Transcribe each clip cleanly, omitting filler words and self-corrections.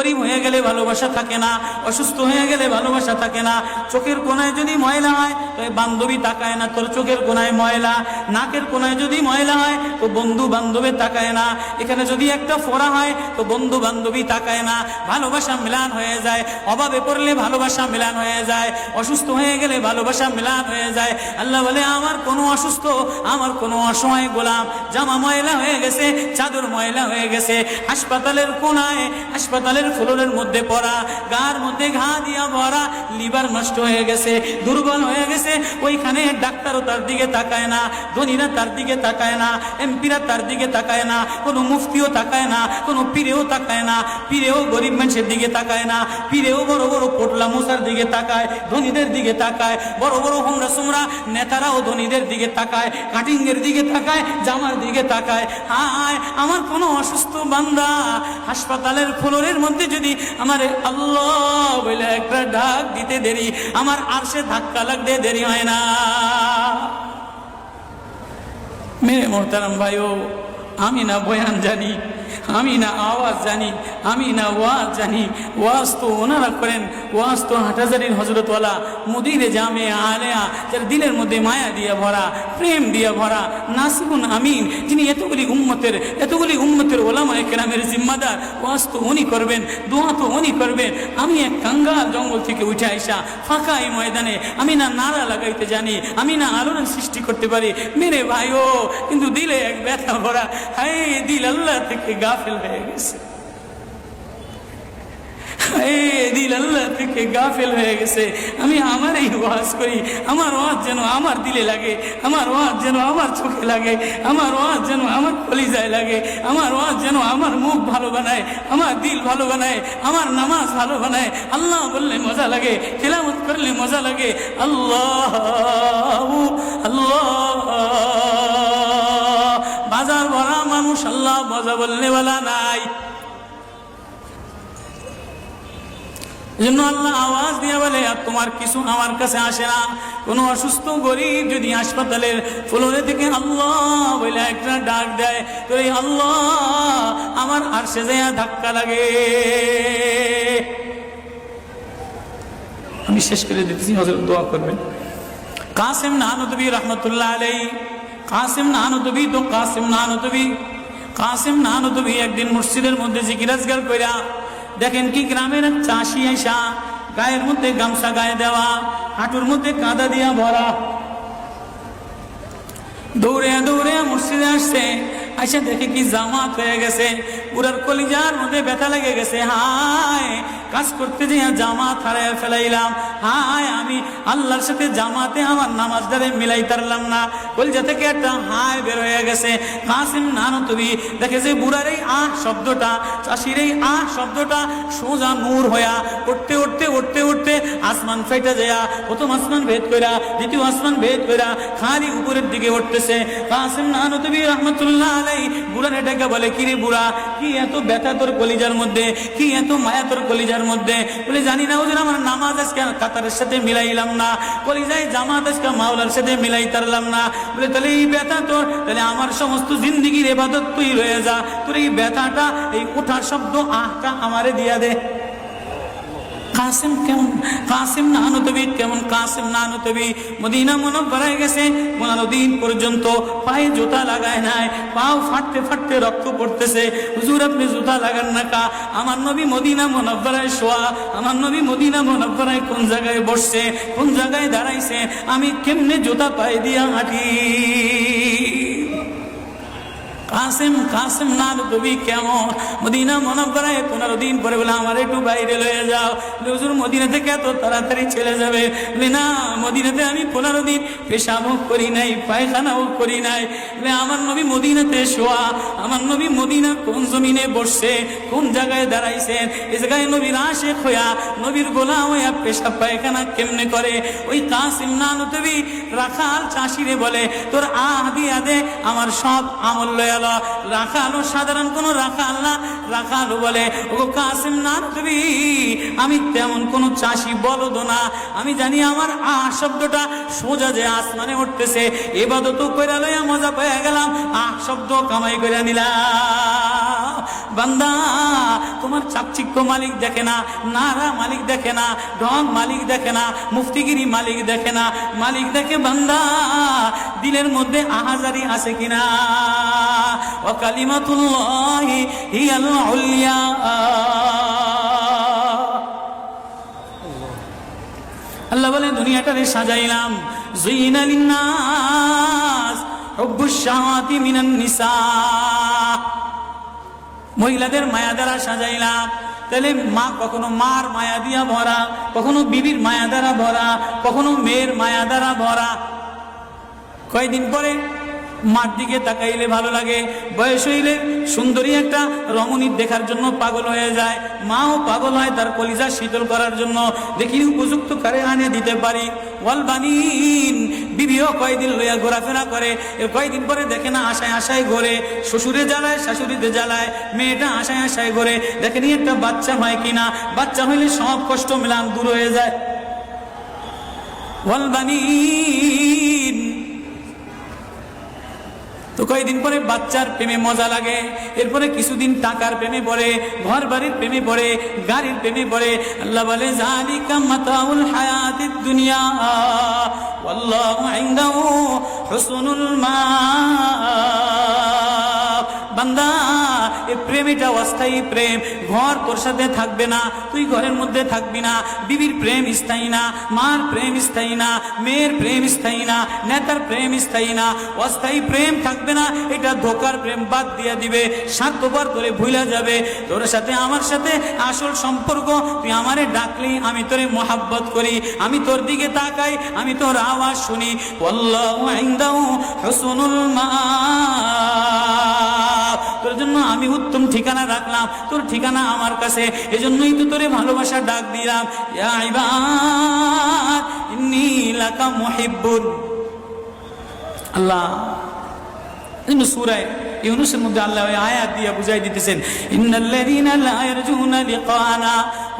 গরিব হয়ে গেলে ভালোবাসা থাকে না, অসুস্থ হয়ে গেলে ভালোবাসা থাকে না। চোখের কোনায় যদি ময়লা হয় তো বান্ধবী তাকায় না তোর চোখের কোনায় ময়লা, নাকের কোনায় যদি ময়লা হয় তো বন্ধু বান্ধবী তাকায় না, এখানে যদি একটা ফোড়া হয় তো বন্ধু বান্ধবী তাকায় না। ভালোবাসা মিলান হয়ে যায়, অভাবে পড়লে ভালোবাসা মিলান হয়ে যায়, অসুস্থ হয়ে গেলে ভালোবাসা মিলান হয়ে যায়। আল্লাহ বলে আমার কোনো অসুস্থ, আমার কোনো অসময় গোলাম জামা ময়লা হয়ে গেছে, চাদর ময়লা হয়ে গেছে, হাসপাতালের কোনায় হাসপাতালের ফ্লোরের মধ্যে পড়া, গার মধ্যে ঘা দিয়া ভরা, লিভার নষ্ট হয়ে গেছে, দুর্বল হয়ে গেছে, ওইখানে ডাক্তারও তার দিকে তাকায় না, ধনীরা তার দিকে তাকায় না, এমপিরা তার দিকে তাকায় না, কোনো মুফতিও তাকায় না, কোনো পীরেও তাকায় না, পীরেও গরিব মানুষের দিকে তাকায় না, পীরেও বড় বড় পোটলা মশার দিকে তাকায়, ধনীদের দিকে তাকায়, বড় বড় হোমরা সোমরা নেতারাও ধনীদের দিকে তাকায়, কাটিং এর দিকে তাকায়, জামার দিকে তাকায়। হায় আমার কোনো অসুস্থ বান্দা হাসপাতালের ফ্লোরের মধ্যে যদি আমার আল্লাহ বলে একটা ডাক দিতে দেরি, আমার আরশে ধাক্কা লাগতে দেরি হয় না। মেরে মোহতারাম ভাইও, আমি না বয়ান জানি, আমি না আওয়াজ জানি, আমি না ওয়াজ জানি, ওয়াজ তো ওনারা করেন, ওয়াজ তো হাটহাজারির হজরতওয়ালা মুদিরে জামে আলেয়া, যার দিলের মধ্যে মায়া দিয়ে ভরা, প্রেম দিয়ে ভরা, নাসিবুন আমিন, যিনি এতগুলি উম্মতের ওলামায়ে কেরামের জিম্মাদার, ওয়াজ তো উনি করবেন, দোয়া তো উনি করবেন। আমি এক কাঙ্গাল জঙ্গল থেকে উঠে আইসা ফাঁকা এই ময়দানে আমি না নারা লাগাইতে জানি, আমি না আলোড়ন সৃষ্টি করতে পারি মেরে ভাইও, কিন্তু দিলে এক ব্যথা ভরা। হায় দিল আল্লাহ থেকে গাফেল হয়ে গেছে, দিল আল্লাহ থেকে গাফেল হয়ে গেছে। আমি আমার এই ওয়াজ করি, আমার ওয়াজ যেন আমার দিলে লাগে, আমার ওয়াজ যেন আমার চোখে লাগে, আমার ওয়াজ যেন আমার কলিজায় লাগে, আমার ওয়াজ যেন আমার মুখ ভালো বানায়, আমার দিল ভালো বানায়, আমার নামাজ ভালো বানায়। আল্লাহ বললে মজা লাগে, তিলাওয়াত করলে মজা লাগে। আল্লাহ আল্লাহ, বাজার ভরা মানুষ, আল্লাহ মজা বললে বলা নাই। এজন্য আল্লাহ আওয়াজ দিয়ে বলে আর তোমার কিছু আমার কাছে আসে না। কোনো অসুস্থ গরিব যদি হাসপাতালের ফ্লোরে থেকে আল্লাহ বলে একটা ডাক দেয় তো এই আল্লাহ আমার আরশে যায় ধাক্কা লাগে। আমি শেষ করে দিতেছি, হযরত দোয়া করবেন। কাসিম নানুতুবি রহমতুল্লাহ আলাইহি, কাসিম নানুতুবি তো কাসিম নানুতুবি একদিন মসজিদের মধ্যে জিকির আজকার কইরা দেখেন কি গ্রামের চাষি আইসা গায়ের মধ্যে গামছা গায়ে দেওয়া, হাঁটুর মধ্যে কাদা দিয়া ভরা, দৌড়ে দৌড়ে মসজিদে আসছে। আইসা দেখে কি জামাত হয়ে গেছে, পুরার কলিজার মধ্যে ব্যথা লেগে গেছে। হায় কাজ করতে যেয়ে জামাত হারায় ফেলাইলাম, হায় আমি আল্লাহর সাথে জামাতে আমার নামাজ দ্বারে মিলাই তারলাম না। কলিজা থেকে একটা হায় বের হয়ে গেছে। কাসিম নানুতুবি দেখে যে বুড়ার এই আহ শব্দটা, চাষির এই আহ শব্দটা সোজা নূর হইয়া উঠতে উঠতে উঠতে উঠতে আসমান ফেটে যায়, প্রথম আসমান ভেদ কইরা দ্বিতীয় আসমান ভেদ কইরা খালি উপরের দিকে উঠতেছে। কাসিম নানুতুবি রহমতুল্লাহ আলাইহি বুড়ার এটাকে বলে, কিরে বুড়া কি এত ব্যথা তোর কলিজার মধ্যে, কি এত মায়া তোর কলিজার মধ্যে? বলে জানি না ওদের আমার নামাজ আজকে কাতারের সাথে মিলাইলাম না, কলিজায় জামাত আজকে মাওলার সাথে মিলাই তারলাম না। বলে তাহলে এই ব্যথা তোর, তাহলে আমার সমস্ত জিন্দিগির ইবাদত তুই রয়ে যা, তোর এই ব্যথাটা এই ওঠার শব্দ আহটা আমারে দিয়া দে। কাসিম কেমন, কাসিম নানুতুবি কেমন, কাসিম নানুতুবি মদিনা মুনাওয়ারায় গেছে, 15 দিন পর্যন্ত পায়ে জুতা লাগায় নাই, পাও ফাটতে ফাটতে রক্ত পড়তেছে। হুজুর আপনি জুতা লাগান না কা? আমার নবী মদিনা মুনাওয়ারায় শোয়া, আমার নবী মদিনা মুনাওয়ারায় কোন জায়গায় বসছে, কোন জায়গায় দাঁড়াইছে, আমি কেমনে জুতা পায়ে দিয়া হাঁটি? কাসিম নানুতুবি কেমন মদিনা মুনাওয়ারায় 15 দিন পরে বলে আমার একটু বাইরে লয়ে যাও। হুজুর মদিনা থেকে এত তাড়াতাড়ি চলে যাবে? বলে না, মদিনাতে আমি 15 দিন পেশাবও করি নাই, পায়খানাও করি নাই। বলে আমার নবী মদিনাতে শোয়া, আমার নবী মদিনা কোন জমিনে বসছে, কোন জায়গায় দাঁড়াইছেন, এই জায়গায় নবীর আশিক হইয়া নবীর গোলাম হইয়া পেশাব পায়খানা কেমনে করে? ওই কাসিম নানুতুবি রাখাল চাষিরে বলে তোর আহ দিয়া দে, আমার সব আমল লয়া। রাখালো সাধারণ কোন রাখাল না, রাখালো বলে ও কাসিম নানুতুবি আমি তেমন কোন চাষি বলদ না, আমি জানি আমার আহ শব্দটা সোজা যে আসমানে উঠতেছে, ইবাদত কইরা লইয়া মজা পেয়ে গেলাম, আহ শব্দ কামাই করে নিলাম। বান্দা তোমার চাকচিক্য মালিক দেখে না, নারা মালিক দেখে না, ঢং মালিক দেখে না, মুফতিগিরি মালিক দেখে না, মালিক দেখে বান্দা দিলের মধ্যে আহাজারি আছে কিনা। ওয়া কালিমাতুল্লাহি হিয়াল উলিয়া। আল্লাহ বলে দুনিয়াটারে সাজাইলাম, যুইনা লিন্নাস হুব্বুশ শাহাওয়াতি মিনান নিসা, মহিলাদের মায়া দ্বারা সাজাইলাম। তাহলে মা কখনো মার মায়া দিয়া ভরা, কখনো বিবির মায়া দ্বারা ভরা, কখনো মেয়ের মায়া দ্বারা ভরা। কয়েকদিন পরে মার দিকে তাকাইলে ভালো লাগে, বয়স হইলে সুন্দরী একটা রমণী দেখার জন্য পাগল হয়ে যায়, মাও পাগল হয় তার কলিজা শীতল করার জন্য, দেখি উপযুক্ত কারে আনে দিতে পারি। ওয়াল বানিন, বিবিও কয়েকদিন লইয়া ঘোরাফেরা করে, কয়েকদিন পরে দেখে না আশায় আশায় ঘোরে, শ্বশুরে জ্বালায় শাশুড়িতে জ্বালায়, মেয়েটা আশায় আশায় ঘোরে, দেখেনি একটা বাচ্চা হয় কিনা, বাচ্চা হইলে সব কষ্ট মিলান দূর হয়ে যায়। ওয়াল বানিন, তো কয়েকদিন পরে বাচ্চার প্রেমে মজা লাগে, এরপরে কিছুদিন টাকার প্রেমে পড়ে, ঘর বাড়ির প্রেমে পড়ে, গাড়ির প্রেমে পড়ে। আল্লাহ বলে যালিকা মাতাউল হায়াতিদ দুনিয়া ওয়াল্লাহু ইনদাহু হুসনুল মাআব। বান্দা এই প্রেম এটা অস্থায়ী প্রেম, ঘর তোর সাথে থাকবে না, তুই ঘরের মধ্যে থাকবি না, বিবির প্রেম স্থায়ী না, মার প্রেম স্থায়ী না, মেয়ের প্রেম স্থায়ী না, নেতার প্রেম স্থায়ী না, অস্থায়ী প্রেম থাকবে না। এটা ধোকার প্রেম, বাদ দিয়ে দিবে, স্বার্থপর করে ভুলা যাবে। তোর সাথে আমার সাথে আসল সম্পর্ক, তুই আমারে ডাকলি আমি তোরে মোহাব্বত করি, আমি তোর দিকে তাকাই, আমি তোর আওয়াজ শুনি। আল্লাহু ইনদাহু হুসনুল মাআব, তোর জন্য আমি উত্তম ঠিকানা রাখলাম, তোর ঠিকানা আমার কাছে, এজন্যই তো তোরে ভালোবাসা ডাক দিলাম। ইয়া ইবাদ ইন্নী লাকা মুহিব্বুন। আল্লাহ সূরা ইউনূসের মধ্যে আল্লাহ ওই আয়াত দিয়ে বুঝাই দিতেছেন, ইন্নাল্লাযীনা লা ইয়ারজুনা লিকানা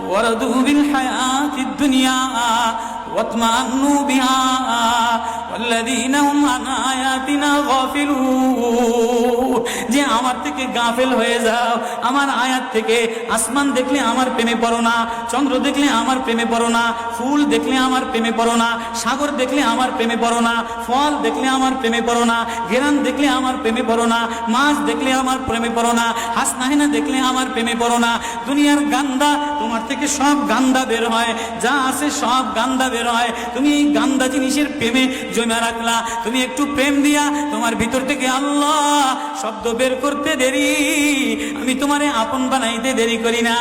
ওয়ারাদু বিল হায়াতিদ দুনিয়া ওয়াতমান্নু বিহা ওয়াল্লাযীনা হুম আন আয়াতিনা গাফিলুন। যে আমার থেকে গাফেল হয়ে যাও, আমার আয়াত থেকে। আসমান দেখলে আমার প্রেমে পড়ো না, চন্দ্র দেখলে আমার প্রেমে পড়ো না, ফুল দেখলে আমার প্রেমে পড়ো না, সাগর দেখলে আমার প্রেমে পড়ো না, ফল দেখলে আমার প্রেমে পড়ো না, ঘেরান দেখলে আমার প্রেমে পড়ো না, মাছ দেখলে আমার প্রেমে পড়ো না, হাসনাহিনা দেখলে আমার প্রেমে পড়ো না। দুনিয়ার গান্দা, তোমার থেকে সব গান্দা বের হয়, যা আছে সব গান্দা বের হয়। তুমি এই গান্দা জিনিসের প্রেমে জমা রাখলা, তুমি একটু প্রেম দিয়া তোমার ভিতর থেকে আল্লাহ শব্দ বের করতে দেরি, আমি তোমারে আপন বানাইতে দেরি করি না।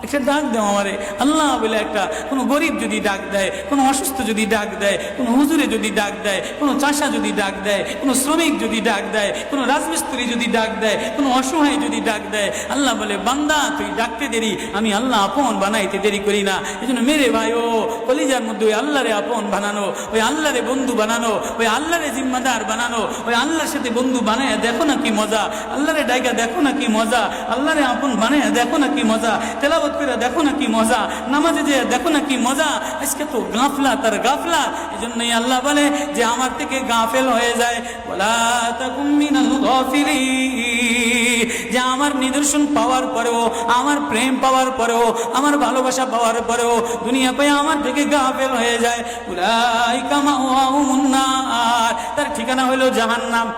একটা ডাক দাও আমারে আল্লাহ বলে, একটা কোনো গরিব যদি ডাক দেয়, কোনো অসুস্থ যদি ডাক দেয়, কোনো হুজুরে যদি ডাক দেয়, কোনো চাষা যদি ডাক দেয়, কোনো শ্রমিক যদি ডাক দেয়, কোনো রাজমিস্ত্রি যদি ডাক দেয়, কোনো অসহায় যদি ডাক দেয়, আল্লাহ বলে বান্দা তুই ডাকতে দেরি, আমি আল্লাহ আপন বানাইতে দেরি করি না। এই জন্য মেরে ভাই ও কলিজার মধ্যে ওই আল্লাহরে আপন বানানো, ওই আল্লাহরে বন্ধু বানানো, ওই আল্লাহরে জিম্মাদার বানানো, ওই আল্লাহর সাথে বন্ধু বানায় দেখো না কি মজা, আল্লাহরে ডাইকা দেখো না কি মজা, আল্লাহরে আপন বানায় দেখো না কি মজা, তেলাওয়াত করে দেখো না কি মজা, নামাজে যে দেখো না কি মজা। আজকে তো গাফলা তার গাফলা। এই জন্যই আল্লাহ বলে যে আমার থেকে গাফেল হয়ে যায়, ওয়ালা তাকুম মিনাল গাফিলিন, যে আমার নিদর্শন পাওয়ার পরেও, আমার প্রেম পাওয়ার পরেও, আমার ভালোবাসা পাওয়ার পরেও দুনিয়া পেয়ে আমার থেকে গাফেল হয়ে যায়। উলাইকা মাওয়াহুমুন নার, তার ঠিকানা হলো জাহান্নাম।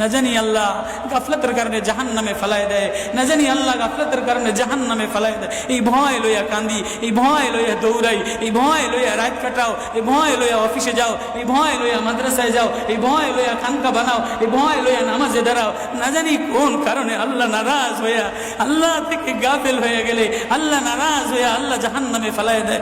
না জানি আল্লাহ গাফলতের কারণে জাহান্নামে ফেলায় দেয়, না জানি আল্লাহ গাফলতের কারণে জাহান্নামে ফেলায় দেয়। এই ভয় লইয়া কান্দি, এই ভয় লইয়া দৌড়াই, এই ভয় লইয়া রাত কাটাও, এই ভয় লইয়া অফিসে যাও, এই ভয় লইয়া মাদ্রাসায় যাও, এই ভয় লইয়া খানকা বানাও, এই ভয় লইয়া নামাজে দাঁড়াও। না জানি কোন কারণে আল্লাহ নারাজ হইয়া, আল্লাহ থেকে গাফেল হয়ে গেলে আল্লাহ নারাজ হইয়া আল্লাহ জাহান্নামে ফেলায় দেয়।